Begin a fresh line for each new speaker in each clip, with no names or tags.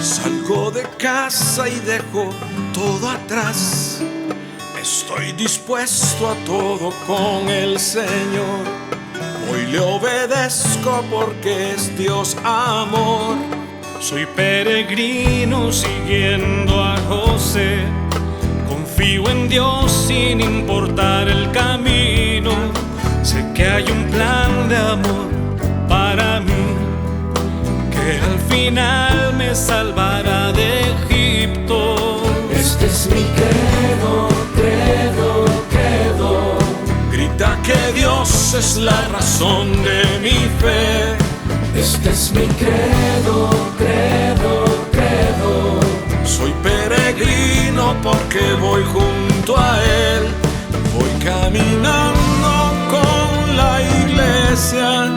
Salgo de casa y dejo todo atrás. Estoy dispuesto a todo con el Señor. Hoy le obedezco porque es Dios amor.
Soy peregrino siguiendo a José. Confío en Dios sin importar el camino. Sé que hay un plan de amor para mí, que al final me salvará de Egipto.
Este es mi credo, credo, credo.
Grita que Dios es la razón de mi fe.
Este es mi credo, credo, credo.
Soy peregrino porque voy junto a Él. Voy caminando con la iglesia.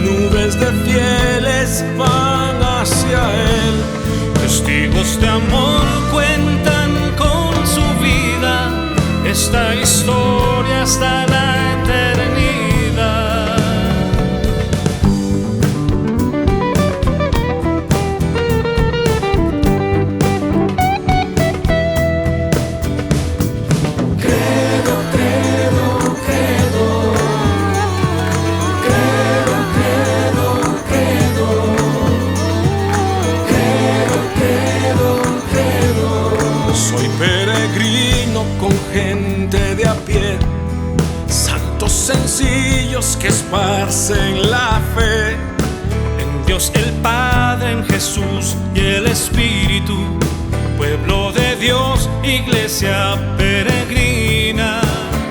Nubes de fieles van hacia Él.
Testigos de amor cuentan con su vida esta historia hasta la eternidad.
Credo, credo, credo. Credo, credo, credo. Credo, credo, credo.
Soy peregrino con gente de a pie, santos sencillos que esparcen la fe.
En Dios el Padre, en Jesús y el Espíritu, pueblo de Dios, iglesia peregrina.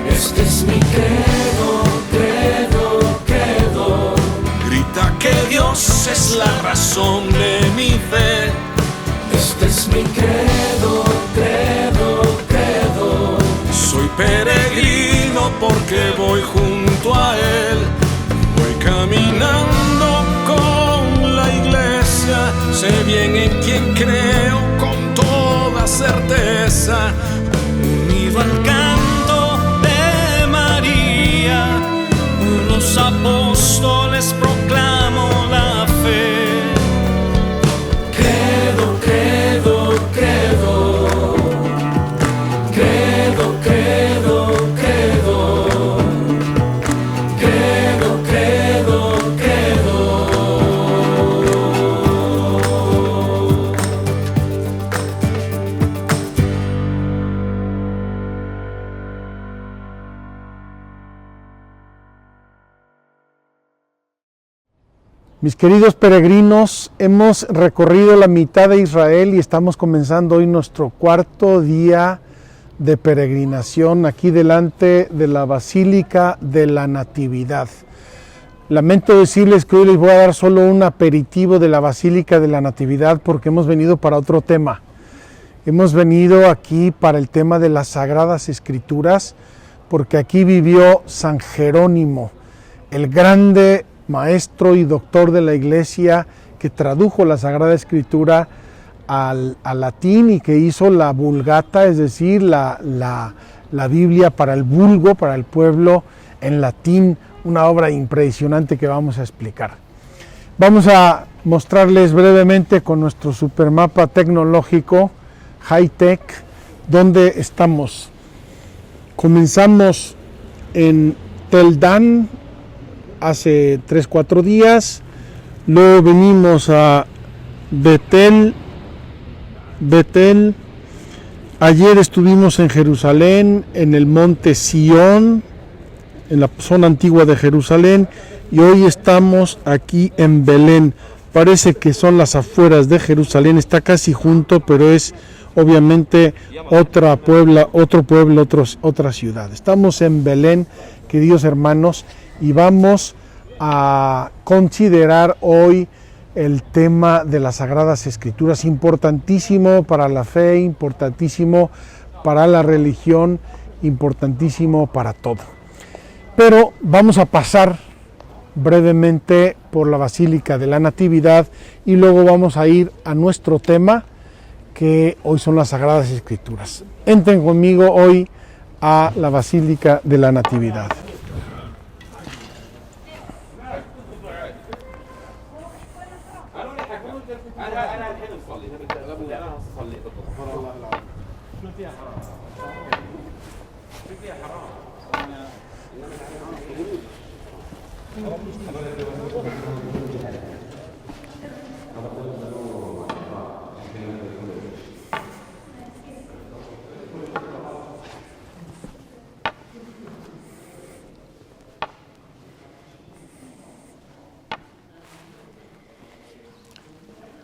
Este es mi credo, credo, credo.
Grita que Dios es la razón de mi fe.
Este es mi credo, credo, credo.
Soy peregrino porque voy junto a Él. Voy caminando con la iglesia. Sé bien en quién creo con toda certeza.
Unido al canto de María, los apóstoles proclamo la fe.
Credo, credo, credo. Credo, credo, credo. Credo, credo, credo.
Mis queridos peregrinos, hemos recorrido la mitad de Israel y estamos comenzando hoy nuestro cuarto día de peregrinación aquí delante de la Basílica de la Natividad. Lamento decirles que hoy les voy a dar solo un aperitivo de la Basílica de la Natividad porque hemos venido para otro tema. Hemos venido aquí para el tema de las Sagradas Escrituras porque aquí vivió San Jerónimo, el grande maestro y doctor de la Iglesia que tradujo la Sagrada Escritura al latín y que hizo la Vulgata, es decir, la Biblia para el vulgo, para el pueblo en latín, una obra impresionante que vamos a explicar. Vamos a mostrarles brevemente con nuestro supermapa tecnológico high-tech dónde estamos. Comenzamos en Tel Dan hace 3-4 días, luego venimos a Betel. Ayer estuvimos en Jerusalén, en el monte Sión, en la zona antigua de Jerusalén, y hoy estamos aquí en Belén. Parece que son las afueras de Jerusalén, está casi junto, pero es obviamente otro pueblo, otra ciudad. Estamos en Belén, queridos hermanos, y vamos a considerar hoy el tema de las Sagradas Escrituras, importantísimo para la fe, importantísimo para la religión, importantísimo para todo. Pero vamos a pasar brevemente por la Basílica de la Natividad y luego vamos a ir a nuestro tema, que hoy son las Sagradas Escrituras. Entren conmigo hoy a la Basílica de la Natividad.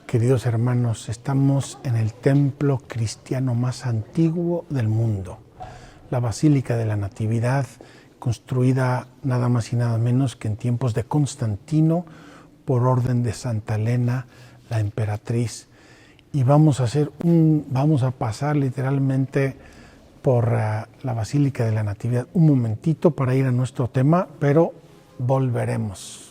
Queridos hermanos, estamos en el templo cristiano más antiguo del mundo, la Basílica de la Natividad, construida nada más y nada menos que en tiempos de Constantino por orden de Santa Elena, la emperatriz. Y vamos a pasar literalmente por la Basílica de la Natividad un momentito para ir a nuestro tema, pero volveremos.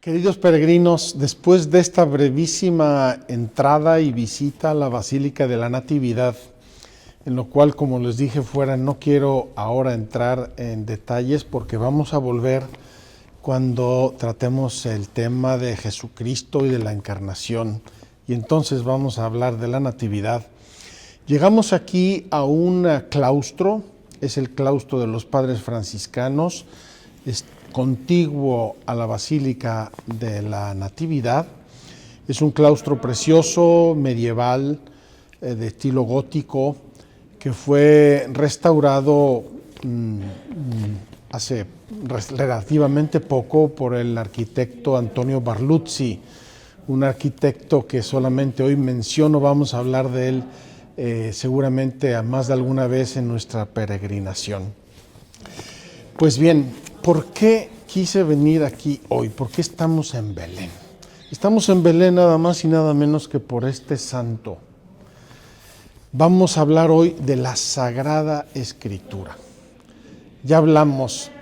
Queridos peregrinos, después de esta brevísima entrada y visita a la Basílica de la Natividad, en lo cual, como les dije fuera, no quiero ahora entrar en detalles porque vamos a volver cuando tratemos el tema de Jesucristo y de la Encarnación, y entonces vamos a hablar de la Natividad. Llegamos aquí a un claustro, es el claustro de los padres franciscanos, es contiguo a la Basílica de la Natividad. Es un claustro precioso, medieval, de estilo gótico, que fue restaurado hace relativamente poco por el arquitecto Antonio Barluzzi, un arquitecto que solamente hoy menciono. Vamos a hablar de él seguramente a más de alguna vez en nuestra peregrinación. Pues bien, ¿por qué quise venir aquí hoy? ¿Por qué estamos en Belén? Estamos en Belén nada más y nada menos que por este santo. Vamos a hablar hoy de la Sagrada Escritura. Ya hablamos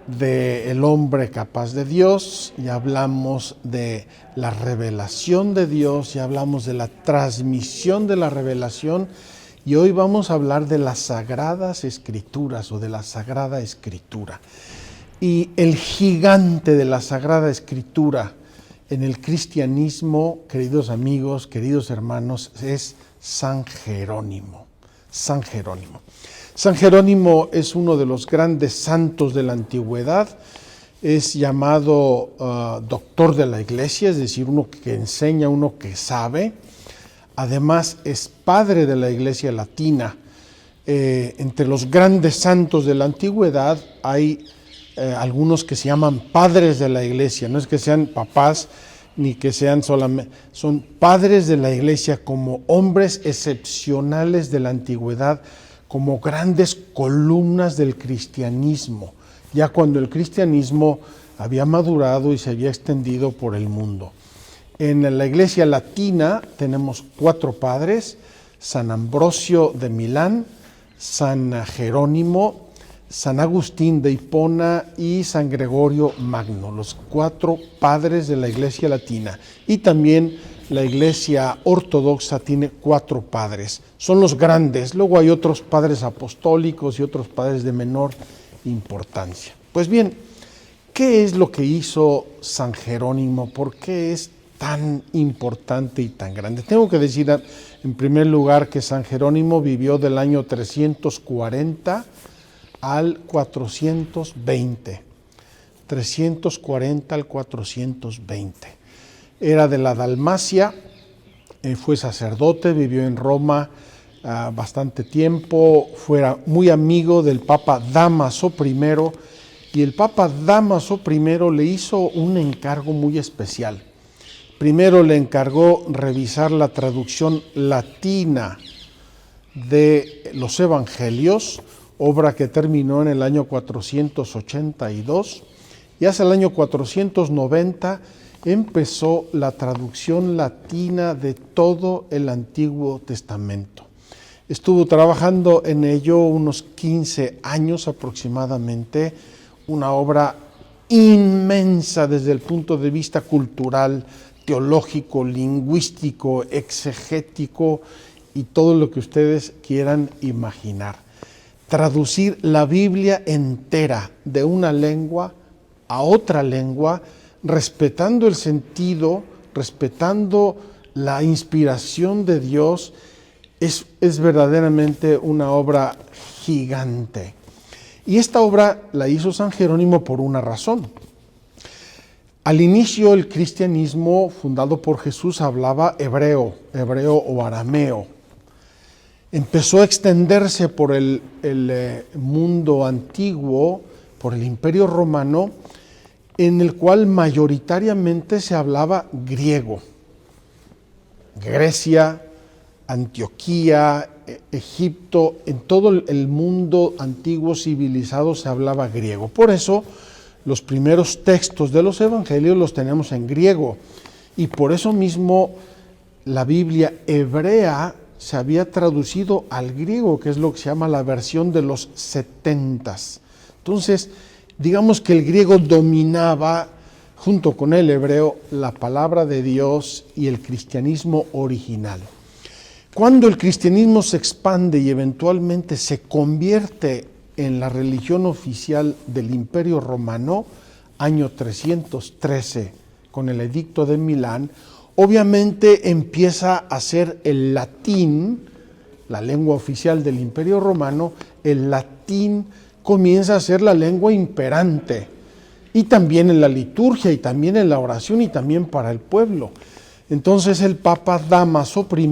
del hombre capaz de Dios, ya hablamos de la revelación de Dios, ya hablamos de la transmisión de la revelación, y hoy vamos a hablar de las Sagradas Escrituras o de la Sagrada Escritura. Y el gigante de la Sagrada Escritura en el cristianismo, queridos amigos, queridos hermanos, es San Jerónimo. San Jerónimo. San Jerónimo es uno de los grandes santos de la antigüedad. Es llamado doctor de la Iglesia, es decir, uno que enseña, uno que sabe. Además, es padre de la Iglesia latina. Entre los grandes santos de la antigüedad hay algunos que se llaman padres de la Iglesia. No es que sean papás ni que sean solamente, son padres de la Iglesia como hombres excepcionales de la antigüedad, como grandes columnas del cristianismo, ya cuando el cristianismo había madurado y se había extendido por el mundo. En la Iglesia latina tenemos 4 padres: San Ambrosio de Milán, San Jerónimo, San Agustín de Hipona y San Gregorio Magno, los 4 padres de la Iglesia latina. Y también la Iglesia ortodoxa tiene 4 padres, son los grandes. Luego hay otros padres apostólicos y otros padres de menor importancia. Pues bien, ¿qué es lo que hizo San Jerónimo? ¿Por qué es tan importante y tan grande? Tengo que decir en primer lugar que San Jerónimo vivió del año 340 al 420. 340 al 420. Era de la Dalmacia, fue sacerdote, vivió en Roma bastante tiempo, fue muy amigo del Papa Dámaso I, y el Papa Dámaso I le hizo un encargo muy especial. Primero le encargó revisar la traducción latina de los Evangelios, obra que terminó en el año 482, y hacia el año 490 empezó la traducción latina de todo el Antiguo Testamento. Estuvo trabajando en ello unos 15 años aproximadamente, una obra inmensa desde el punto de vista cultural, teológico, lingüístico, exegético y todo lo que ustedes quieran imaginar. Traducir la Biblia entera de una lengua a otra lengua, respetando el sentido, respetando la inspiración de Dios, es verdaderamente una obra gigante. Y esta obra la hizo San Jerónimo por una razón. Al inicio el cristianismo fundado por Jesús hablaba hebreo o arameo. Empezó a extenderse por el mundo antiguo, por el Imperio Romano, en el cual mayoritariamente se hablaba griego. Grecia, Antioquía, Egipto, en todo el mundo antiguo civilizado se hablaba griego. Por eso los primeros textos de los evangelios los tenemos en griego, y por eso mismo la Biblia hebrea se había traducido al griego, que es lo que se llama la versión de los 70. Entonces, digamos que el griego dominaba junto con el hebreo, la palabra de Dios y el cristianismo original. Cuando el cristianismo se expande y eventualmente se convierte en la religión oficial del Imperio Romano, año 313, con el Edicto de Milán, obviamente empieza a ser el latín, la lengua oficial del Imperio Romano. El latín comienza a ser la lengua imperante, y también en la liturgia, y también en la oración, y también para el pueblo. Entonces el Papa Dámaso I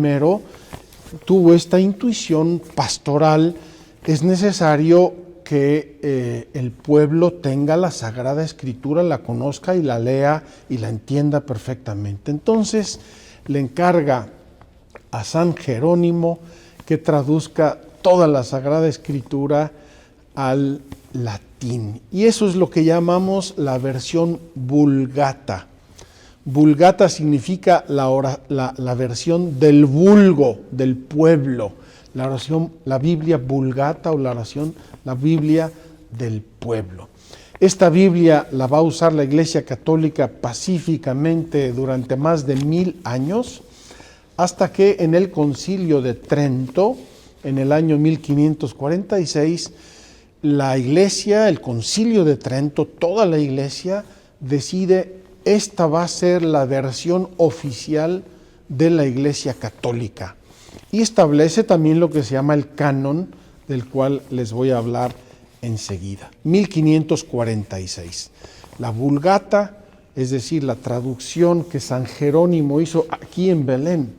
tuvo esta intuición pastoral: es necesario que el pueblo tenga la Sagrada Escritura, la conozca y la lea y la entienda perfectamente. Entonces le encarga a San Jerónimo que traduzca toda la Sagrada Escritura al latín. Y eso es lo que llamamos la versión Vulgata. Vulgata significa la versión del vulgo, del pueblo. La Biblia Vulgata, o la Biblia del pueblo. Esta Biblia la va a usar la Iglesia Católica pacíficamente durante más de 1000 años, hasta que en el Concilio de Trento, en el año 1546, la Iglesia, el Concilio de Trento, toda la Iglesia decide: esta va a ser la versión oficial de la Iglesia Católica. Y establece también lo que se llama el canon, del cual les voy a hablar enseguida. 1546. La Vulgata, es decir, la traducción que San Jerónimo hizo aquí en Belén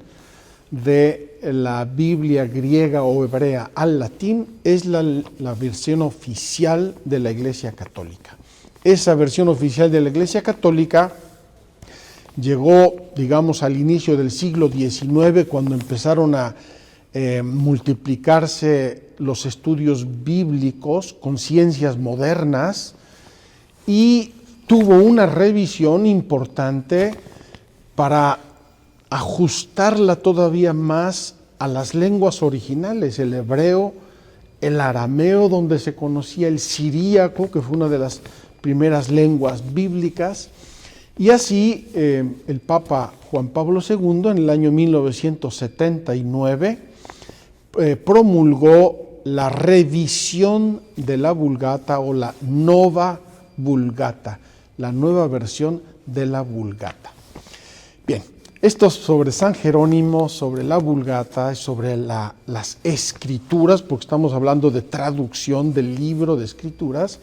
de la Biblia griega o hebrea al latín, es la versión oficial de la Iglesia Católica. Esa versión oficial de la Iglesia Católica llegó, digamos, al inicio del siglo XIX, cuando empezaron a multiplicarse los estudios bíblicos con ciencias modernas, y tuvo una revisión importante para ajustarla todavía más a las lenguas originales: el hebreo, el arameo, donde se conocía el siríaco, que fue una de las primeras lenguas bíblicas. Y así el Papa Juan Pablo II, en el año 1979, promulgó la revisión de la Vulgata, o la Nova Vulgata, la nueva versión de la Vulgata. Bien, esto es sobre San Jerónimo, sobre la Vulgata, sobre las escrituras, porque estamos hablando de traducción del libro de escrituras,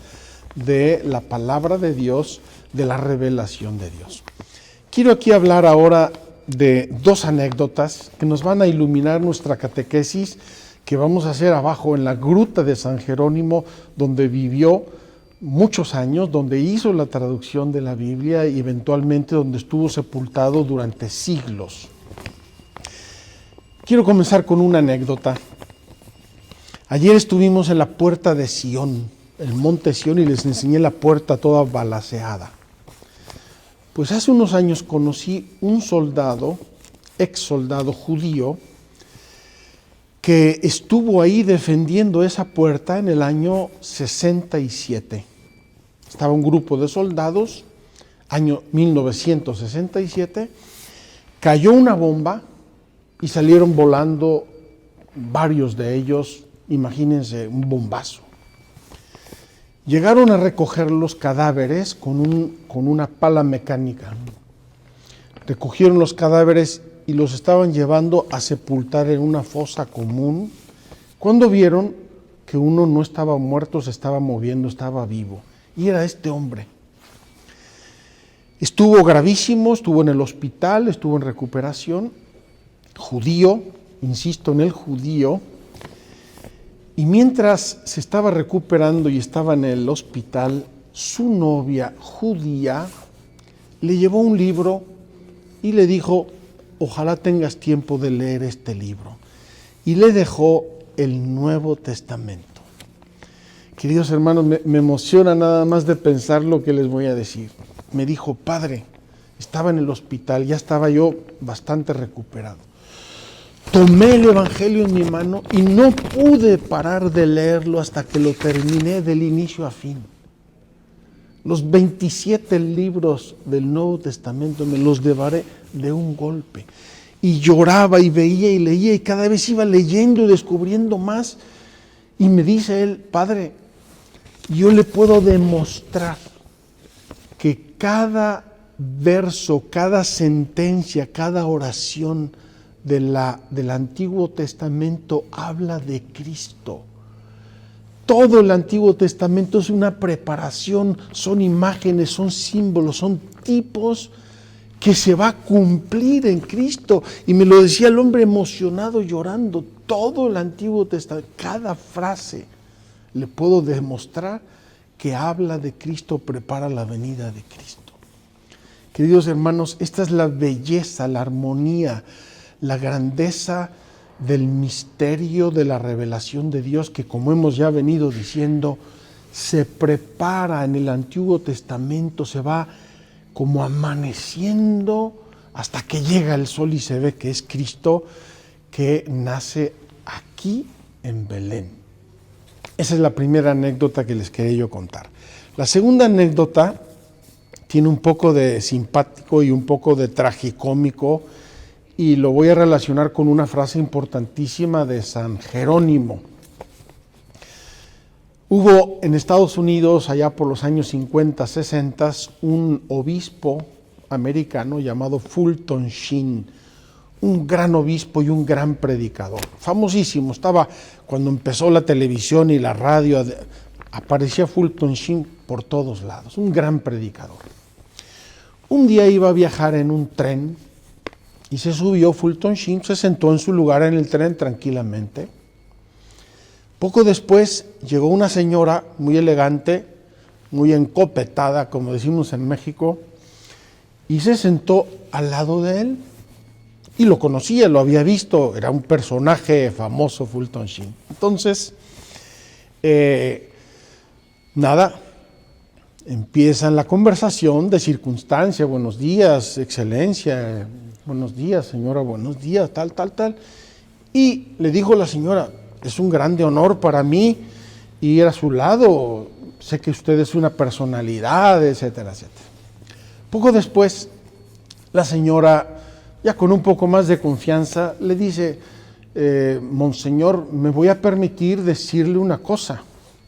de la palabra de Dios, de la revelación de Dios. Quiero aquí hablar ahora de dos anécdotas que nos van a iluminar nuestra catequesis, que vamos a hacer abajo en la gruta de San Jerónimo, donde vivió muchos años, donde hizo la traducción de la Biblia y eventualmente donde estuvo sepultado durante siglos. Quiero comenzar con una anécdota. Ayer estuvimos en la puerta de Sión, el monte Sión, y les enseñé la puerta toda balaceada. Pues hace unos años conocí un soldado, ex soldado judío, que estuvo ahí defendiendo esa puerta en el año 67. Estaba un grupo de soldados, año 1967, cayó una bomba y salieron volando varios de ellos, imagínense, un bombazo. Llegaron a recoger los cadáveres con una pala mecánica. Recogieron los cadáveres y los estaban llevando a sepultar en una fosa común, cuando vieron que uno no estaba muerto, se estaba moviendo, estaba vivo. Y era este hombre. Estuvo gravísimo, estuvo en el hospital, estuvo en recuperación, judío, insisto en el judío. Y mientras se estaba recuperando y estaba en el hospital, su novia judía le llevó un libro y le dijo: ojalá tengas tiempo de leer este libro. Y le dejó el Nuevo Testamento. Queridos hermanos, me emociona nada más de pensar lo que les voy a decir. Me dijo: padre, estaba en el hospital, ya estaba yo bastante recuperado. Tomé el Evangelio en mi mano y no pude parar de leerlo hasta que lo terminé del inicio a fin. Los 27 libros del Nuevo Testamento me los devoré de un golpe. Y lloraba y veía y leía y cada vez iba leyendo y descubriendo más. Y me dice él, Padre, yo le puedo demostrar que cada verso, cada sentencia, cada oración del Antiguo Testamento habla de Cristo. Todo el Antiguo Testamento es una preparación, son imágenes, son símbolos, son tipos que se va a cumplir en Cristo. Y me lo decía el hombre emocionado, llorando. Todo el Antiguo Testamento, cada frase, le puedo demostrar que habla de Cristo, prepara la venida de Cristo. Queridos hermanos, esta es la belleza, la armonía, la grandeza del misterio de la revelación de Dios, que como hemos ya venido diciendo, se prepara en el Antiguo Testamento, se va como amaneciendo hasta que llega el sol y se ve que es Cristo que nace aquí en Belén. Esa es la primera anécdota que les quería yo contar. La segunda anécdota tiene un poco de simpático y un poco de tragicómico, y lo voy a relacionar con una frase importantísima de San Jerónimo. Hubo en Estados Unidos, allá por los años 50, 60, un obispo americano llamado Fulton Sheen, un gran obispo y un gran predicador, famosísimo. Estaba cuando empezó la televisión y la radio, aparecía Fulton Sheen por todos lados, un gran predicador. Un día iba a viajar en un tren y se subió Fulton Sheen, se sentó en su lugar en el tren tranquilamente. Poco después llegó una señora muy elegante, muy encopetada, como decimos en México, y se sentó al lado de él. Y lo conocía, lo había visto, era un personaje famoso, Fulton Sheen. Entonces, empiezan la conversación de circunstancia. Buenos días, excelencia, buenos días, señora, buenos días, tal. Y le dijo la señora, es un grande honor para mí ir a su lado, sé que usted es una personalidad, etcétera, etcétera. Poco después, la señora, ya con un poco más de confianza, le dice, Monseñor, me voy a permitir decirle una cosa.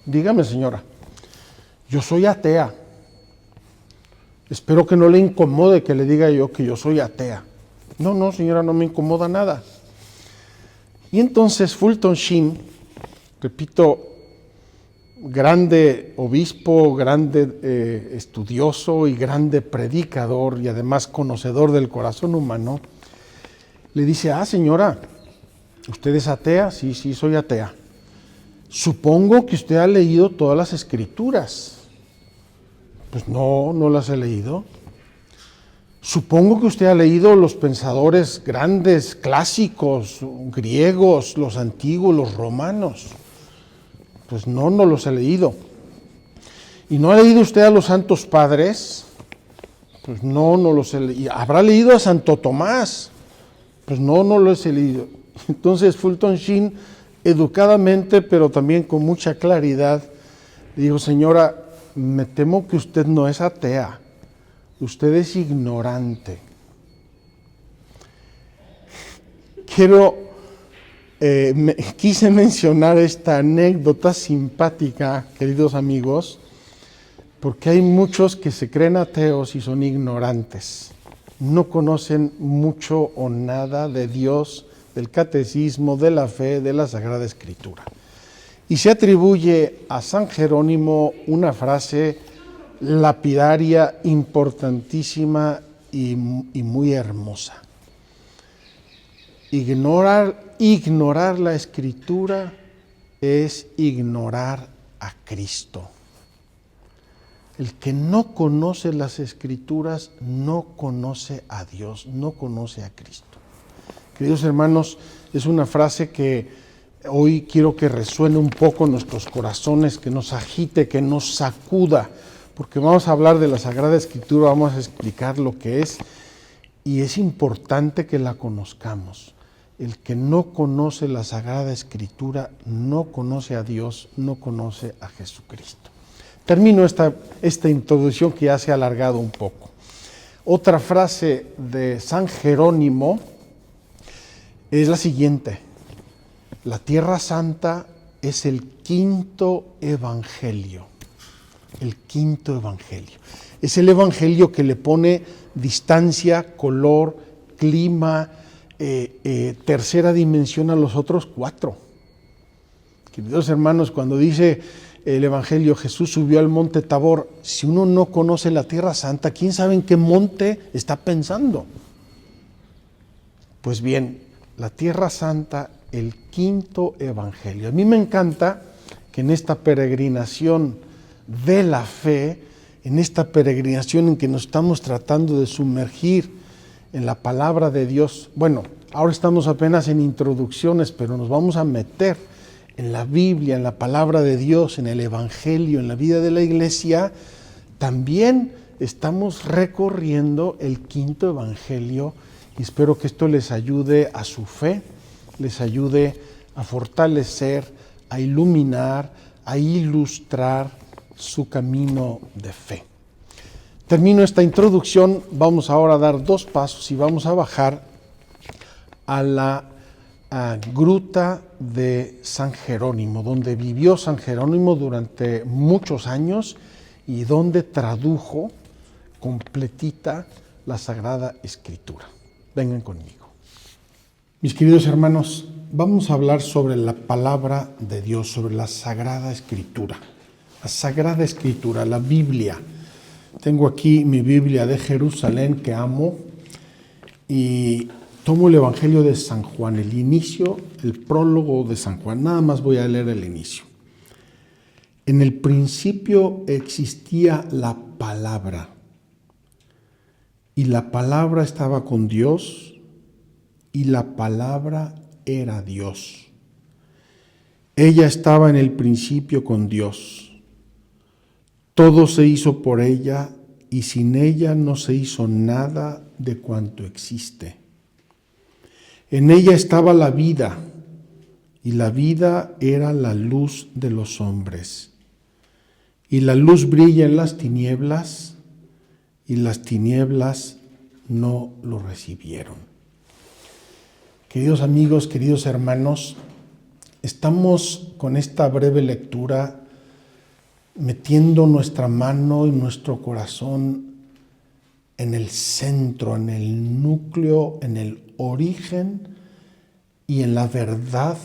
Dígame, señora, yo soy atea. Espero que no le incomode que le diga yo que yo soy atea. No, señora, no me incomoda nada. Y entonces Fulton Sheen, repito, grande obispo, grande estudioso y grande predicador y además conocedor del corazón humano, le dice, señora, ¿usted es atea? Sí, soy atea. Supongo que usted ha leído todas las escrituras. Pues no las he leído. Supongo que usted ha leído los pensadores grandes, clásicos, griegos, los antiguos, los romanos. Pues no los he leído. ¿Y no ha leído usted a los santos padres? Pues no los he leído. ¿Habrá leído a Santo Tomás? Pues no los he leído. Entonces Fulton Sheen, educadamente, pero también con mucha claridad, le dijo, señora, me temo que usted no es atea. Usted es ignorante. Quise mencionar esta anécdota simpática, queridos amigos, porque hay muchos que se creen ateos y son ignorantes. No conocen mucho o nada de Dios, del catecismo, de la fe, de la Sagrada Escritura. Y se atribuye a San Jerónimo una frase lapidaria, importantísima y muy hermosa. Ignorar la Escritura es ignorar a Cristo. El que no conoce las Escrituras no conoce a Dios, no conoce a Cristo. Queridos hermanos, es una frase que hoy quiero que resuene un poco en nuestros corazones, que nos agite, que nos sacuda, porque vamos a hablar de la Sagrada Escritura, vamos a explicar lo que es, y es importante que la conozcamos. El que no conoce la Sagrada Escritura no conoce a Dios, no conoce a Jesucristo. Termino esta introducción que ya se ha alargado un poco. Otra frase de San Jerónimo es la siguiente: la Tierra Santa es el quinto evangelio. El quinto evangelio. Es el evangelio que le pone distancia, color, clima, tercera dimensión a los otros 4. Queridos hermanos, cuando dice el evangelio Jesús subió al monte Tabor, si uno no conoce la Tierra Santa, ¿quién sabe en qué monte está pensando? Pues bien, la Tierra Santa, el quinto evangelio. A mí me encanta que en esta peregrinación de la fe, en esta peregrinación en que nos estamos tratando de sumergir en la palabra de Dios, bueno, ahora estamos apenas en introducciones, pero nos vamos a meter en la Biblia, en la palabra de Dios, en el evangelio, en la vida de la iglesia. También estamos recorriendo el quinto evangelio y espero que esto les ayude a su fe, les ayude a fortalecer, a iluminar, a ilustrar su camino de fe. Termino esta introducción, vamos ahora a dar 2 pasos y vamos a bajar a la gruta de San Jerónimo, donde vivió San Jerónimo durante muchos años y donde tradujo completita la Sagrada Escritura. Vengan conmigo. Mis queridos hermanos, vamos a hablar sobre la palabra de Dios, sobre la Sagrada Escritura. La Sagrada Escritura, la Biblia. Tengo aquí mi Biblia de Jerusalén que amo y tomo el Evangelio de San Juan, el inicio, el prólogo de San Juan. Nada más voy a leer el inicio. En el principio existía la palabra y la palabra estaba con Dios y la palabra era Dios. Ella estaba en el principio con Dios. Todo se hizo por ella y sin ella no se hizo nada de cuanto existe. En ella estaba la vida y la vida era la luz de los hombres. Y la luz brilla en las tinieblas y las tinieblas no lo recibieron. Queridos amigos, queridos hermanos, estamos con esta breve lectura metiendo nuestra mano y nuestro corazón en el centro, en el núcleo, en el origen y en la verdad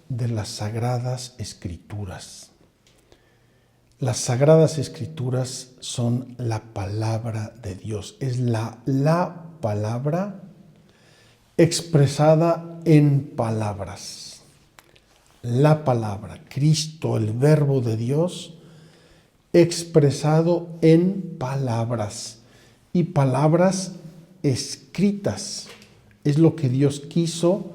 de las Sagradas Escrituras. Las Sagradas Escrituras son la palabra de Dios, es la palabra expresada en palabras. La palabra, Cristo, el Verbo de Dios, expresado en palabras y palabras escritas. Es lo que Dios quiso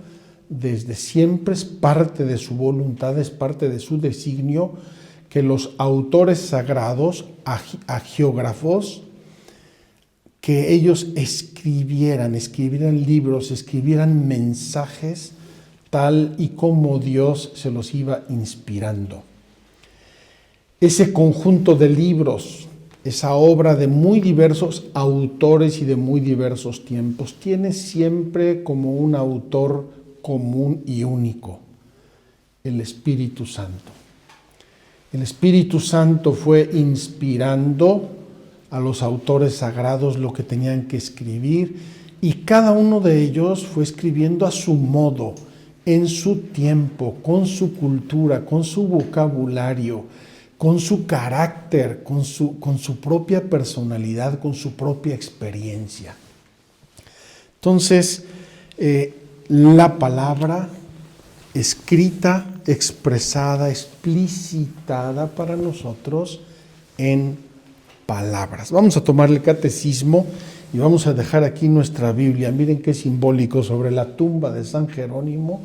desde siempre, es parte de su voluntad, es parte de su designio, que los autores sagrados, agiógrafos, que ellos escribieran libros, escribieran mensajes tal y como Dios se los iba inspirando. Ese conjunto de libros, esa obra de muy diversos autores y de muy diversos tiempos, tiene siempre como un autor común y único, el Espíritu Santo. El Espíritu Santo fue inspirando a los autores sagrados lo que tenían que escribir y cada uno de ellos fue escribiendo a su modo, en su tiempo, con su cultura, con su vocabulario, con su carácter, con su propia personalidad, con su propia experiencia. Entonces, la palabra escrita, expresada, explicitada para nosotros en palabras. Vamos a tomar el catecismo y vamos a dejar aquí nuestra Biblia. Miren qué simbólico, sobre la tumba de San Jerónimo,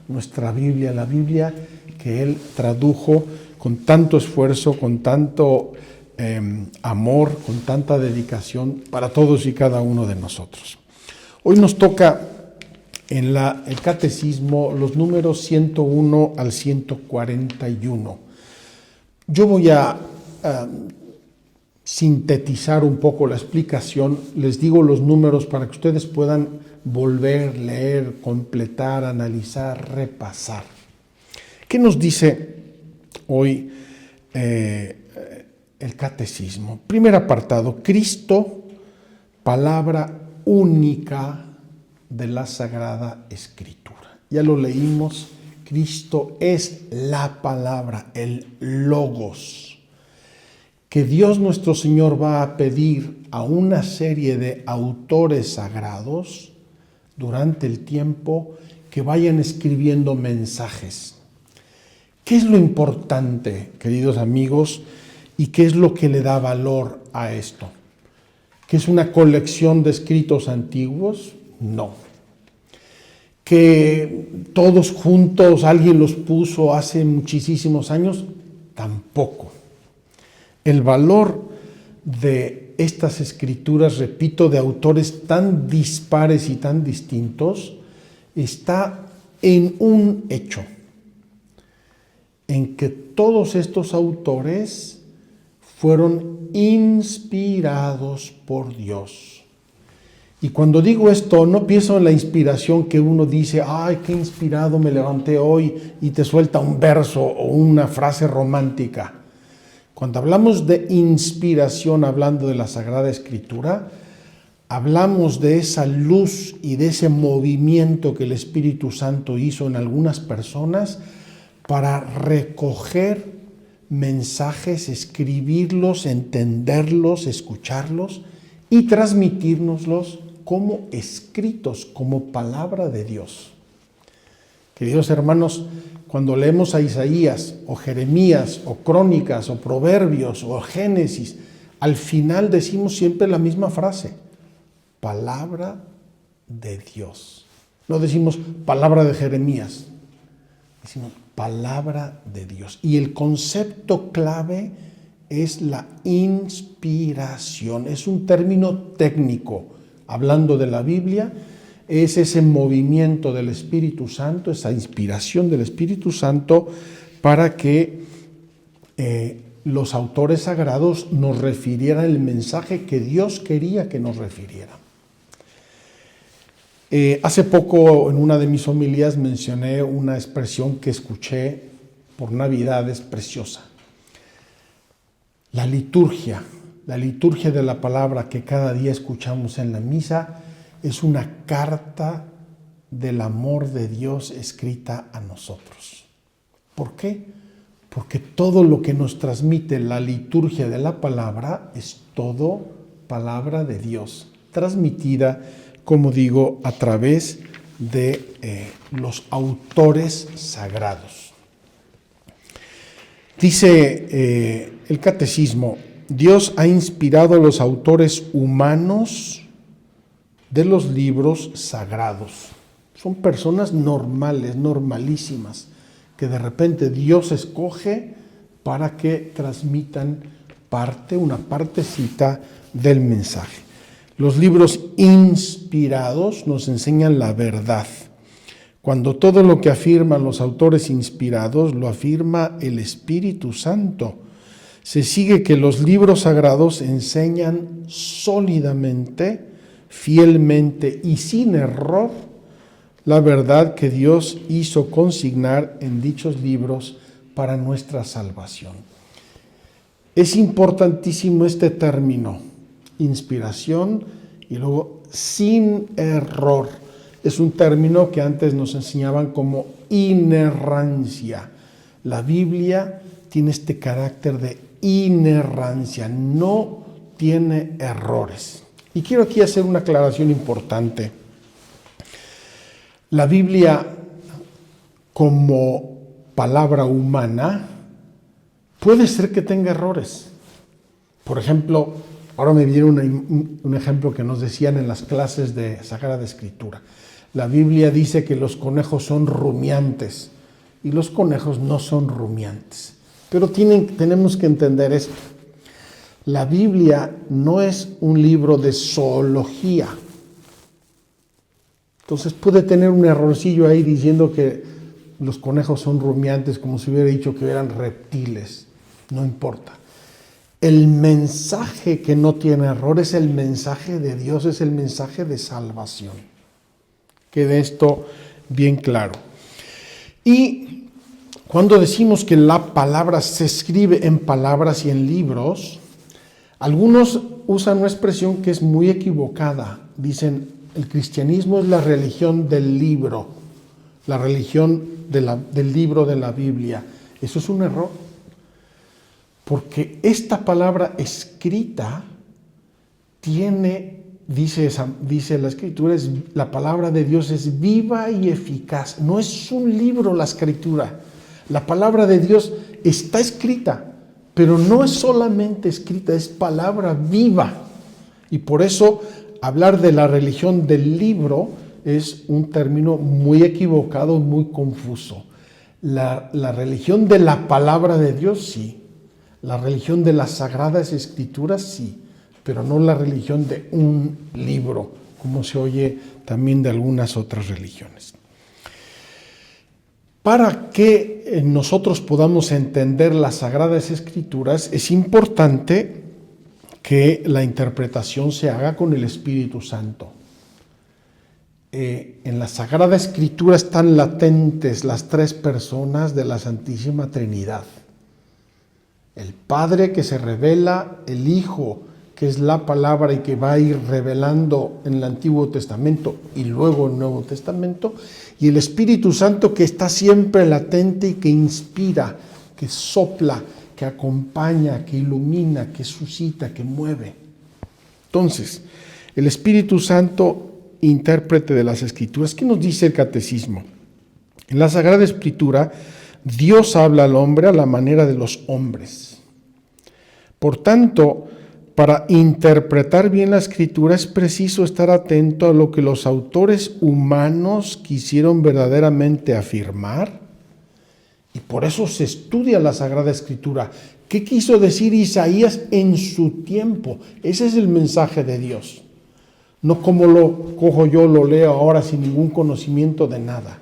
nuestra Biblia, la Biblia que él tradujo con tanto esfuerzo, con tanto amor, con tanta dedicación para todos y cada uno de nosotros. Hoy nos toca en el catecismo los números 101 al 141. Yo voy a sintetizar un poco la explicación, les digo los números para que ustedes puedan volver, leer, completar, analizar, repasar. ¿Qué nos dice hoy el catecismo? Primer apartado, Cristo, palabra única de la Sagrada Escritura. Ya lo leímos, Cristo es la palabra, el Logos, que Dios nuestro Señor va a pedir a una serie de autores sagrados durante el tiempo que vayan escribiendo mensajes. ¿Qué es lo importante, queridos amigos, y qué es lo que le da valor a esto? ¿Que es una colección de escritos antiguos? No. ¿Que todos juntos alguien los puso hace muchísimos años? Tampoco. El valor de estas escrituras, repito, de autores tan dispares y tan distintos, está en un hecho, en que todos estos autores fueron inspirados por Dios. Y cuando digo esto, no pienso en la inspiración que uno dice, ay, qué inspirado me levanté hoy, y te suelta un verso o una frase romántica. Cuando hablamos de inspiración, hablando de la Sagrada Escritura, hablamos de esa luz y de ese movimiento que el Espíritu Santo hizo en algunas personas para recoger mensajes, escribirlos, entenderlos, escucharlos y transmitírnoslos como escritos, como palabra de Dios. Queridos hermanos, cuando leemos a Isaías o Jeremías o Crónicas o Proverbios o Génesis, al final decimos siempre la misma frase: palabra de Dios. No decimos palabra de Jeremías, decimos palabra de Dios. Y el concepto clave es la inspiración. Es un término técnico. Hablando de la Biblia, es ese movimiento del Espíritu Santo, esa inspiración del Espíritu Santo para que los autores sagrados nos refirieran el mensaje que Dios quería que nos refiriera. Hace poco en una de mis homilías mencioné una expresión que escuché por Navidades preciosa. La liturgia de la palabra que cada día escuchamos en la misa es una carta del amor de Dios escrita a nosotros. ¿Por qué? Porque todo lo que nos transmite la liturgia de la palabra es todo palabra de Dios, transmitida, como digo, a través de los autores sagrados. Dice el catecismo: Dios ha inspirado a los autores humanos de los libros sagrados. Son personas normales, normalísimas, que de repente Dios escoge para que transmitan una partecita del mensaje. Los libros inspirados nos enseñan la verdad. Cuando todo lo que afirman los autores inspirados lo afirma el Espíritu Santo, se sigue que los libros sagrados enseñan sólidamente, fielmente y sin error la verdad que Dios hizo consignar en dichos libros para nuestra salvación. Es importantísimo este término, inspiración, y luego sin error. Es un término que antes nos enseñaban como inerrancia. La Biblia tiene este carácter de inerrancia, no tiene errores. Y quiero aquí hacer una aclaración importante. La Biblia, como palabra humana, puede ser que tenga errores. Por ejemplo, ahora me viene un ejemplo que nos decían en las clases de Sagrada Escritura. La Biblia dice que los conejos son rumiantes y los conejos no son rumiantes. Pero tenemos que entender esto. La Biblia no es un libro de zoología. Entonces puede tener un errorcillo ahí diciendo que los conejos son rumiantes, como si hubiera dicho que eran reptiles. No importa. El mensaje que no tiene error es el mensaje de Dios, es el mensaje de salvación. Quede esto bien claro. Y cuando decimos que la palabra se escribe en palabras y en libros, algunos usan una expresión que es muy equivocada. Dicen, el cristianismo es la religión del libro, la religión del libro de la Biblia. Eso es un error, porque esta palabra escrita tiene, dice la Escritura, la palabra de Dios es viva y eficaz. No es un libro la Escritura. La palabra de Dios está escrita, pero no es solamente escrita, es palabra viva. Y por eso hablar de la religión del libro es un término muy equivocado, muy confuso. La religión de la palabra de Dios, sí. La religión de las Sagradas Escrituras, sí. Pero no la religión de un libro, como se oye también de algunas otras religiones. Para que nosotros podamos entender las Sagradas Escrituras, es importante que la interpretación se haga con el Espíritu Santo. En la Sagrada Escritura están latentes las tres personas de la Santísima Trinidad. El Padre que se revela, el Hijo que es la palabra y que va a ir revelando en el Antiguo Testamento y luego en el Nuevo Testamento, y el Espíritu Santo que está siempre latente y que inspira, que sopla, que acompaña, que ilumina, que suscita, que mueve. Entonces, el Espíritu Santo, intérprete de las Escrituras, ¿qué nos dice el Catecismo? En la Sagrada Escritura, Dios habla al hombre a la manera de los hombres. Por tanto, para interpretar bien la Escritura es preciso estar atento a lo que los autores humanos quisieron verdaderamente afirmar, y por eso se estudia la Sagrada Escritura. ¿Qué quiso decir Isaías en su tiempo? Ese es el mensaje de Dios. No como lo cojo yo, lo leo ahora sin ningún conocimiento de nada.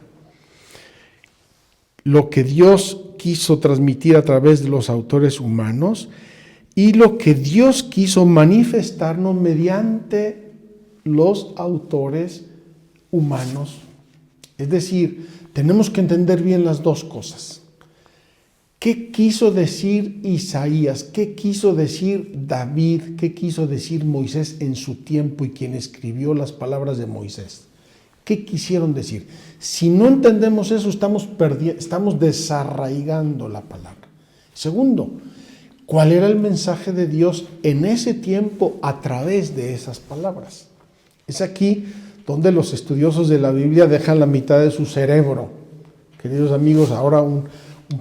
Lo que Dios quiso transmitir a través de los autores humanos y lo que Dios quiso manifestarnos mediante los autores humanos. Es decir, tenemos que entender bien las dos cosas. ¿Qué quiso decir Isaías? ¿Qué quiso decir David? ¿Qué quiso decir Moisés en su tiempo y quien escribió las palabras de Moisés? ¿Qué quisieron decir? Si no entendemos eso, estamos desarraigando la palabra. Segundo, ¿cuál era el mensaje de Dios en ese tiempo a través de esas palabras? Es aquí donde los estudiosos de la Biblia dejan la mitad de su cerebro. Queridos amigos, ahora un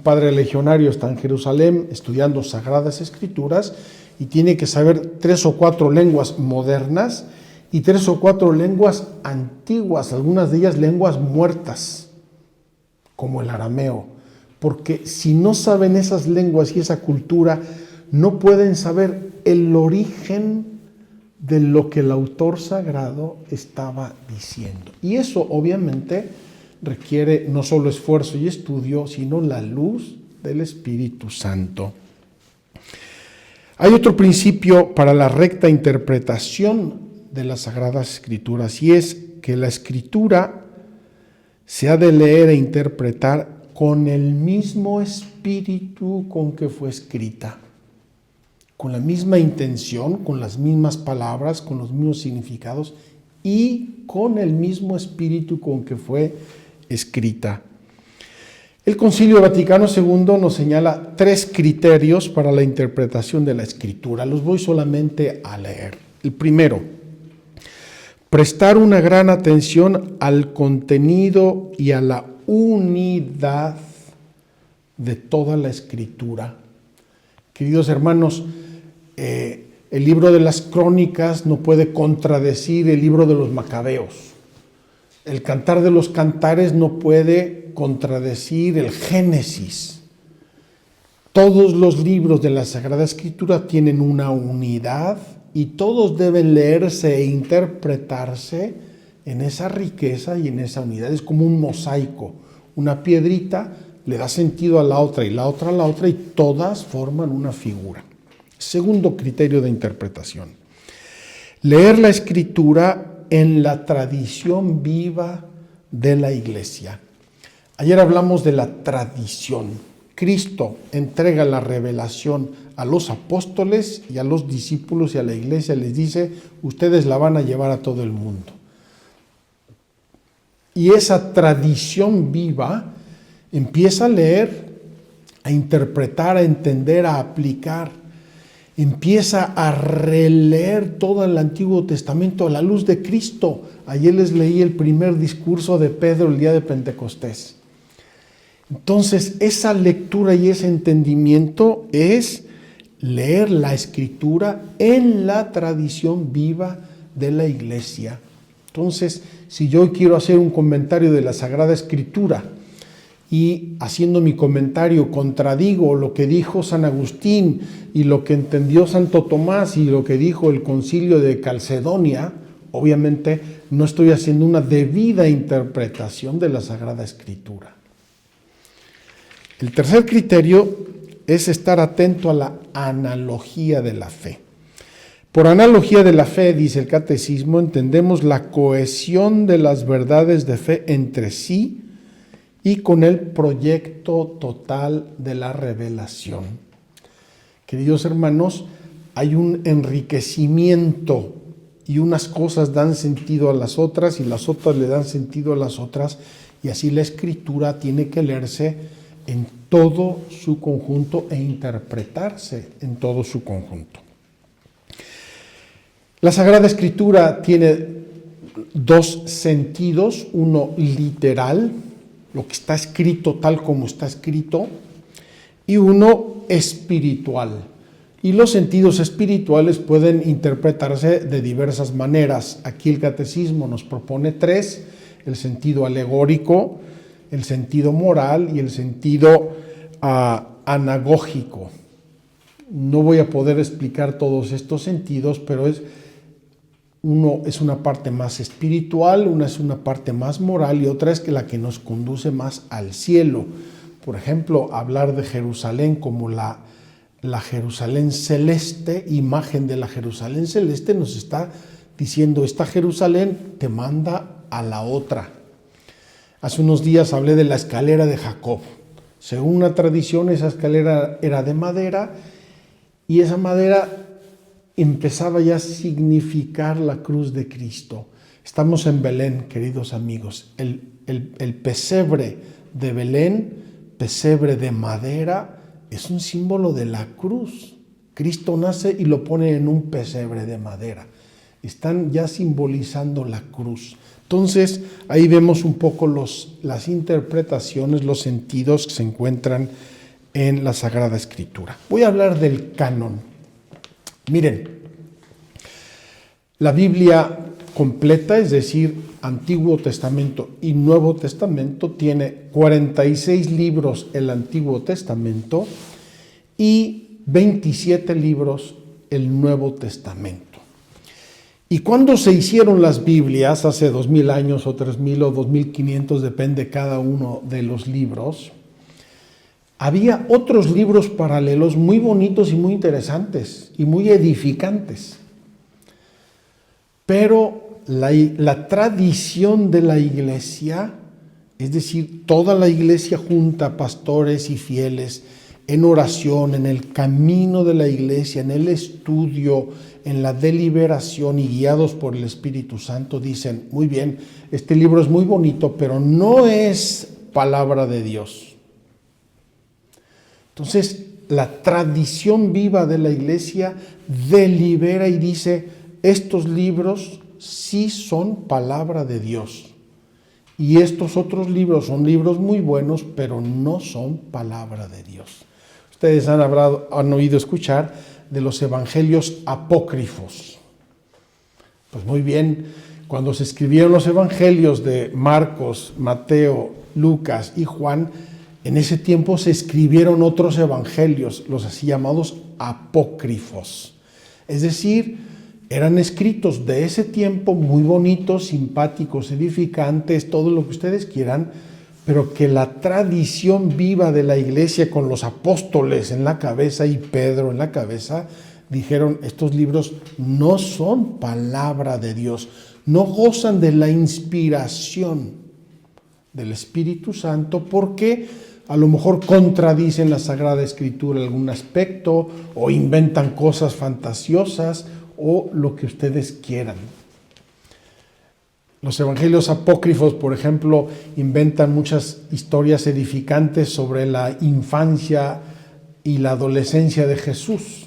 padre legionario está en Jerusalén estudiando Sagradas Escrituras y tiene que saber 3 o 4 lenguas modernas y 3 o 4 lenguas antiguas, algunas de ellas lenguas muertas, como el arameo. Porque si no saben esas lenguas y esa cultura, no pueden saber el origen de lo que el autor sagrado estaba diciendo. Y eso obviamente requiere no solo esfuerzo y estudio, sino la luz del Espíritu Santo. Hay otro principio para la recta interpretación de las Sagradas Escrituras, y es que la Escritura se ha de leer e interpretar con el mismo espíritu con que fue escrita, con la misma intención, con las mismas palabras, con los mismos significados y con el mismo espíritu con que fue escrita. El Concilio Vaticano II nos señala 3 criterios para la interpretación de la Escritura. Los voy solamente a leer. El primero, prestar una gran atención al contenido y a la unidad de toda la Escritura. Queridos hermanos, el libro de las Crónicas no puede contradecir el libro de los Macabeos. El Cantar de los Cantares no puede contradecir el Génesis. Todos los libros de la Sagrada Escritura tienen una unidad y todos deben leerse e interpretarse en esa riqueza y en esa unidad. Es como un mosaico. Una piedrita le da sentido a la otra y la otra a la otra y todas forman una figura. Segundo criterio de interpretación: leer la Escritura en la tradición viva de la Iglesia. Ayer hablamos de la tradición. Cristo entrega la revelación a los apóstoles y a los discípulos y a la Iglesia. Les dice: ustedes la van a llevar a todo el mundo. Y esa tradición viva empieza a leer, a interpretar, a entender, a aplicar. Empieza a releer todo el Antiguo Testamento a la luz de Cristo. Ayer les leí el primer discurso de Pedro el día de Pentecostés. Entonces, esa lectura y ese entendimiento es leer la Escritura en la tradición viva de la Iglesia. Entonces, si yo quiero hacer un comentario de la Sagrada Escritura y haciendo mi comentario contradigo lo que dijo San Agustín y lo que entendió Santo Tomás y lo que dijo el Concilio de Calcedonia, obviamente no estoy haciendo una debida interpretación de la Sagrada Escritura. El tercer criterio es estar atento a la analogía de la fe. Por analogía de la fe, dice el Catecismo, entendemos la cohesión de las verdades de fe entre sí y con el proyecto total de la revelación. Queridos hermanos, hay un enriquecimiento y unas cosas dan sentido a las otras y las otras le dan sentido a las otras, y así la Escritura tiene que leerse en todo su conjunto e interpretarse en todo su conjunto. La Sagrada Escritura tiene dos sentidos: uno literal, lo que está escrito tal como está escrito, y uno espiritual. Y los sentidos espirituales pueden interpretarse de diversas maneras. Aquí el Catecismo nos propone tres: el sentido alegórico, el sentido moral y el sentido anagógico. No voy a poder explicar todos estos sentidos, pero uno es una parte más espiritual, una es una parte más moral y otra es la que nos conduce más al cielo. Por ejemplo, hablar de Jerusalén como la Jerusalén celeste, imagen de la Jerusalén celeste, nos está diciendo: esta Jerusalén te manda a la otra. Hace unos días hablé de la escalera de Jacob. Según una tradición, esa escalera era de madera y esa madera empezaba ya a significar la cruz de Cristo. Estamos en Belén, queridos amigos. El pesebre de Belén, pesebre de madera, es un símbolo de la cruz. Cristo nace y lo pone en un pesebre de madera. Están ya simbolizando la cruz. Entonces, ahí vemos un poco las interpretaciones, los sentidos que se encuentran en la Sagrada Escritura. Voy a hablar del canon. Miren, la Biblia completa, es decir, Antiguo Testamento y Nuevo Testamento, tiene 46 libros el Antiguo Testamento y 27 libros el Nuevo Testamento. Y cuando se hicieron las Biblias, hace 2000 años o 3000 o 2500, depende cada uno de los libros, había otros libros paralelos muy bonitos y muy interesantes y muy edificantes. Pero la tradición de la Iglesia, es decir, toda la Iglesia junta, pastores y fieles, en oración, en el camino de la Iglesia, en el estudio, en la deliberación y guiados por el Espíritu Santo, dicen: muy bien, este libro es muy bonito, pero no es palabra de Dios. Entonces, la tradición viva de la Iglesia delibera y dice: estos libros sí son palabra de Dios. Y estos otros libros son libros muy buenos, pero no son palabra de Dios. Ustedes han oído escuchar de los evangelios apócrifos. Pues muy bien, cuando se escribieron los evangelios de Marcos, Mateo, Lucas y Juan, en ese tiempo se escribieron otros evangelios, los así llamados apócrifos. Es decir, eran escritos de ese tiempo muy bonitos, simpáticos, edificantes, todo lo que ustedes quieran, pero que la tradición viva de la Iglesia con los apóstoles en la cabeza y Pedro en la cabeza dijeron, estos libros no son palabra de Dios, no gozan de la inspiración del Espíritu Santo porque a lo mejor contradicen la Sagrada Escritura en algún aspecto o inventan cosas fantasiosas o lo que ustedes quieran. Los evangelios apócrifos, por ejemplo, inventan muchas historias edificantes sobre la infancia y la adolescencia de Jesús.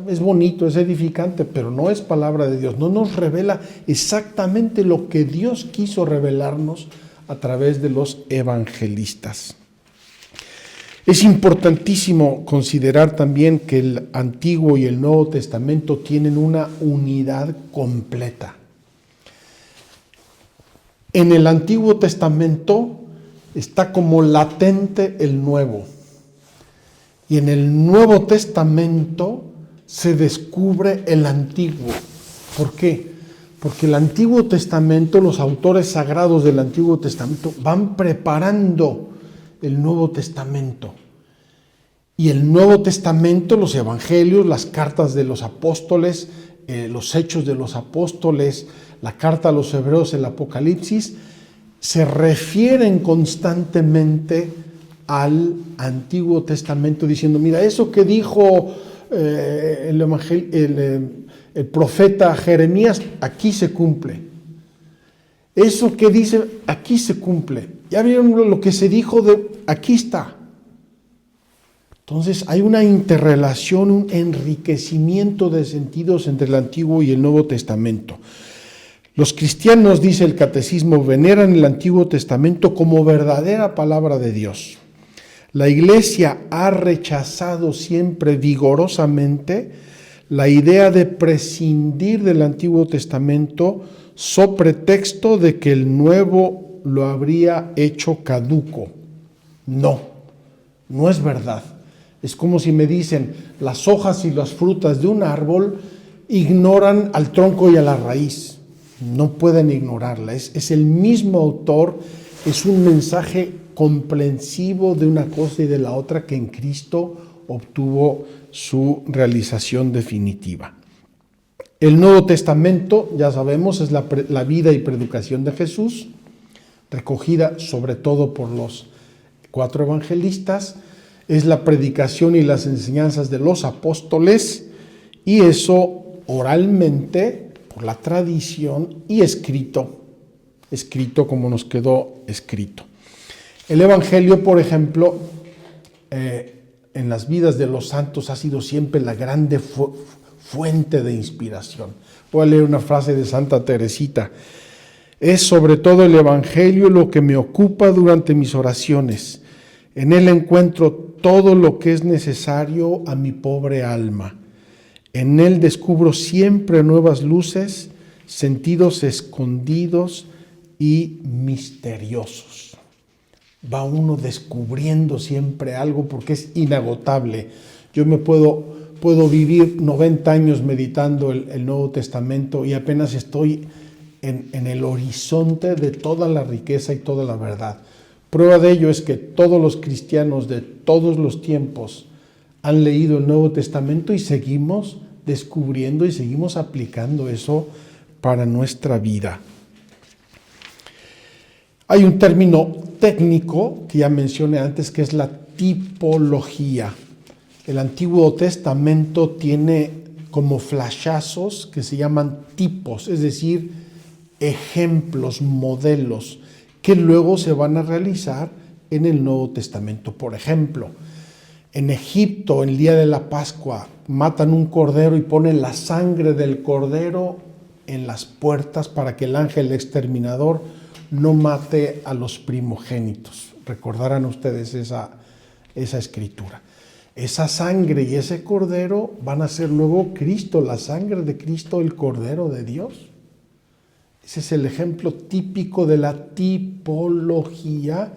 Es bonito, es edificante, pero no es palabra de Dios. No nos revela exactamente lo que Dios quiso revelarnos a través de los evangelistas. Es importantísimo considerar también que el Antiguo y el Nuevo Testamento tienen una unidad completa. En el Antiguo Testamento está como latente el Nuevo. Y en el Nuevo Testamento se descubre el Antiguo. ¿Por qué? Porque el Antiguo Testamento, los autores sagrados del Antiguo Testamento van preparando el Nuevo Testamento. Y el Nuevo Testamento, los evangelios, las cartas de los apóstoles, los hechos de los apóstoles, la carta a los hebreos, el Apocalipsis, se refieren constantemente al Antiguo Testamento diciendo, mira, eso que dijo el profeta Jeremías, aquí se cumple. Eso que dice, aquí se cumple. Ya vieron lo que se dijo, aquí está. Entonces hay una interrelación, un enriquecimiento de sentidos entre el Antiguo y el Nuevo Testamento. Los cristianos, dice el Catecismo, veneran el Antiguo Testamento como verdadera palabra de Dios. La Iglesia ha rechazado siempre vigorosamente la idea de prescindir del Antiguo Testamento so pretexto de que el Nuevo lo habría hecho caduco. No es verdad. Es como si me dicen, las hojas y las frutas de un árbol ignoran al tronco y a la raíz. No pueden ignorarla. Es el mismo autor, es un mensaje comprensivo de una cosa y de la otra que en Cristo obtuvo su realización definitiva. El Nuevo Testamento, ya sabemos, es la vida y predicación de Jesús, recogida sobre todo por los 4 evangelistas, es la predicación y las enseñanzas de los apóstoles, y eso oralmente, por la tradición, y escrito como nos quedó escrito. El Evangelio, por ejemplo, en las vidas de los santos ha sido siempre la grande fuente de inspiración. Voy a leer una frase de Santa Teresita. Es sobre todo el Evangelio lo que me ocupa durante mis oraciones. En él encuentro todo lo que es necesario a mi pobre alma. En él descubro siempre nuevas luces, sentidos escondidos y misteriosos. Va uno descubriendo siempre algo porque es inagotable. Yo me puedo vivir 90 años meditando el Nuevo Testamento y apenas estoy en el horizonte de toda la riqueza y toda la verdad. Prueba de ello es que todos los cristianos de todos los tiempos han leído el Nuevo Testamento y seguimos descubriendo y seguimos aplicando eso para nuestra vida. Hay un término técnico que ya mencioné antes, que es la tipología. El Antiguo Testamento tiene como flashazos que se llaman tipos, es decir, ejemplos, modelos, que luego se van a realizar en el Nuevo Testamento. Por ejemplo, en Egipto, el día de la Pascua, matan un cordero y ponen la sangre del cordero en las puertas para que el ángel exterminador no mate a los primogénitos. Recordarán ustedes esa escritura. Esa sangre y ese cordero van a ser luego Cristo, la sangre de Cristo, el Cordero de Dios. Ese es el ejemplo típico de la tipología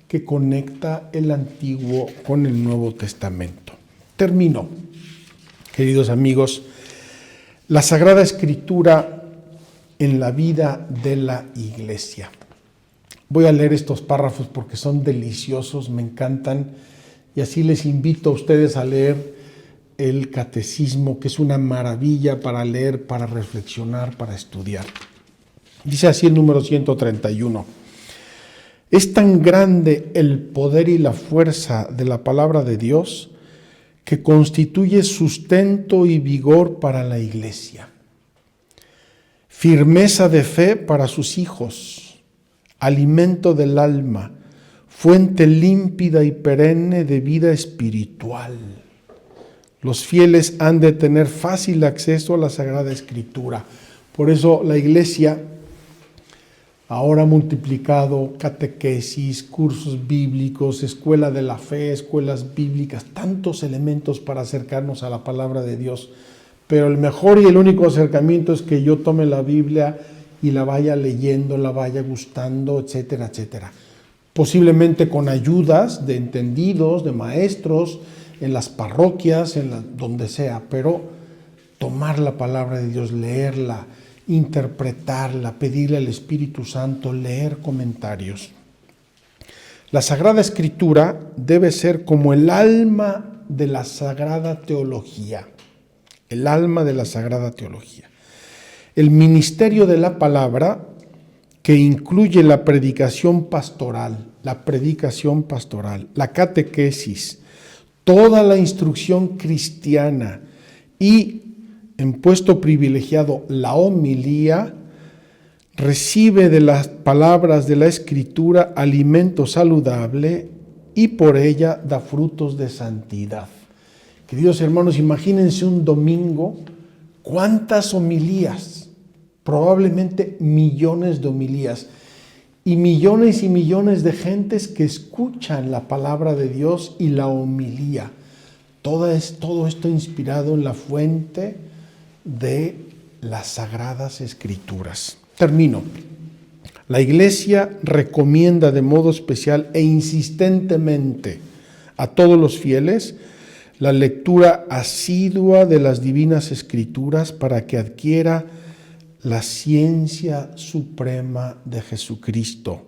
que conecta el Antiguo con el Nuevo Testamento. Termino, queridos amigos, la Sagrada Escritura en la vida de la Iglesia. Voy a leer estos párrafos porque son deliciosos, me encantan, y así les invito a ustedes a leer el catecismo, que es una maravilla para leer, para reflexionar, para estudiar. Dice así el número 131. Es tan grande el poder y la fuerza de la palabra de Dios que constituye sustento y vigor para la Iglesia, firmeza de fe para sus hijos, alimento del alma, fuente límpida y perenne de vida espiritual. Los fieles han de tener fácil acceso a la Sagrada Escritura. Por eso la Iglesia ahora ha multiplicado catequesis, cursos bíblicos, escuela de la fe, escuelas bíblicas, tantos elementos para acercarnos a la palabra de Dios. Pero el mejor y el único acercamiento es que yo tome la Biblia y la vaya leyendo, la vaya gustando, etcétera, etcétera. Posiblemente con ayudas de entendidos, de maestros, en las parroquias, donde sea, pero tomar la palabra de Dios, leerla, interpretarla, pedirle al Espíritu Santo, leer comentarios. La Sagrada Escritura debe ser como el alma de la Sagrada Teología. El alma de la Sagrada Teología. El ministerio de la palabra, que incluye la predicación pastoral, la catequesis, toda la instrucción cristiana y, en puesto privilegiado, la homilía, recibe de las palabras de la Escritura alimento saludable y por ella da frutos de santidad. Queridos hermanos, imagínense un domingo, cuántas homilías, probablemente millones de homilías y millones de gentes que escuchan la palabra de Dios y la homilía. Todo esto inspirado en la fuente de las Sagradas Escrituras. Termino. La Iglesia recomienda de modo especial e insistentemente a todos los fieles la lectura asidua de las Divinas Escrituras para que adquiera la ciencia suprema de Jesucristo.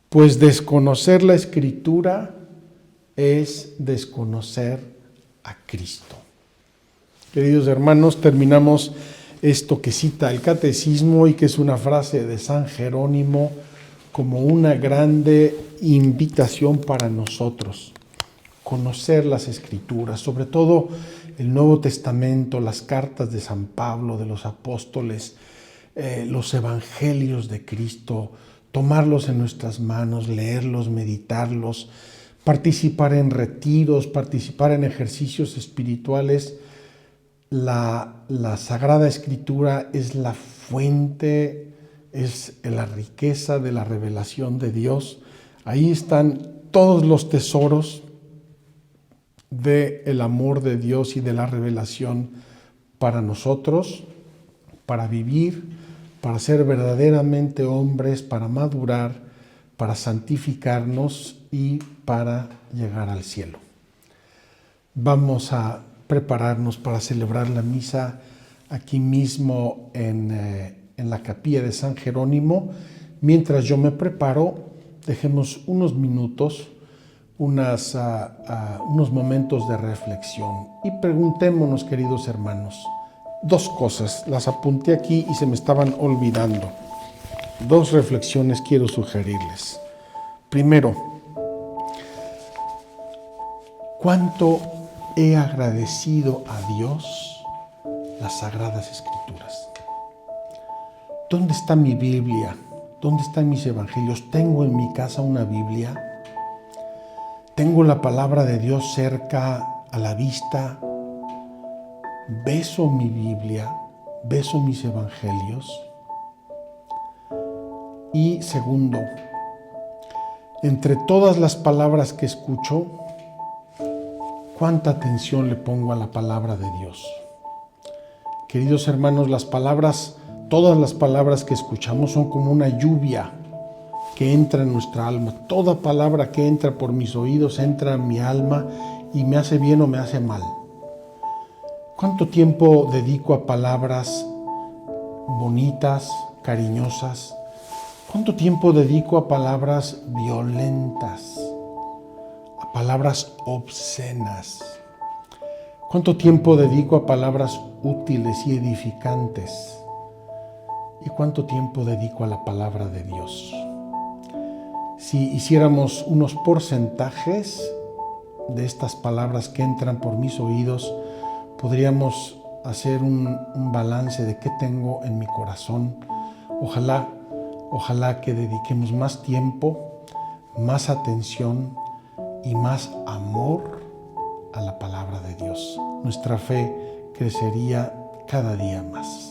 Pues desconocer la Escritura es desconocer a Cristo. Queridos hermanos, terminamos esto que cita el Catecismo y que es una frase de San Jerónimo como una grande invitación para nosotros. Conocer las Escrituras, sobre todo el Nuevo Testamento, las cartas de San Pablo, de los apóstoles, los evangelios de Cristo, tomarlos en nuestras manos, leerlos, meditarlos, participar en retiros, participar en ejercicios espirituales. La Sagrada Escritura es la fuente, es la riqueza de la revelación de Dios. Ahí están todos los tesoros del amor de Dios y de la revelación para nosotros, para vivir, para ser verdaderamente hombres, para madurar, para santificarnos y para llegar al cielo. Vamos a prepararnos para celebrar la misa aquí mismo en la capilla de San Jerónimo. Mientras yo me preparo, dejemos unos minutos, unos momentos de reflexión y preguntémonos, queridos hermanos, dos cosas. Las apunté aquí y se me estaban olvidando. Dos reflexiones quiero sugerirles. Primero, ¿cuánto he agradecido a Dios las Sagradas Escrituras? ¿Dónde está mi Biblia? ¿Dónde están mis evangelios? ¿Tengo en mi casa una Biblia? ¿Tengo la palabra de Dios cerca a la vista? ¿Beso mi Biblia? ¿Beso mis evangelios? Y segundo, entre todas las palabras que escucho, ¿cuánta atención le pongo a la palabra de Dios? Queridos hermanos, todas las palabras que escuchamos son como una lluvia que entra en nuestra alma. Toda palabra que entra por mis oídos entra en mi alma y me hace bien o me hace mal. ¿Cuánto tiempo dedico a palabras bonitas, cariñosas? ¿Cuánto tiempo dedico a palabras violentas, a palabras obscenas? ¿Cuánto tiempo dedico a palabras útiles y edificantes? ¿Y cuánto tiempo dedico a la palabra de Dios? Si hiciéramos unos porcentajes de estas palabras que entran por mis oídos, podríamos hacer un balance de qué tengo en mi corazón. Ojalá que dediquemos más tiempo, más atención y más amor a la palabra de Dios. Nuestra fe crecería cada día más.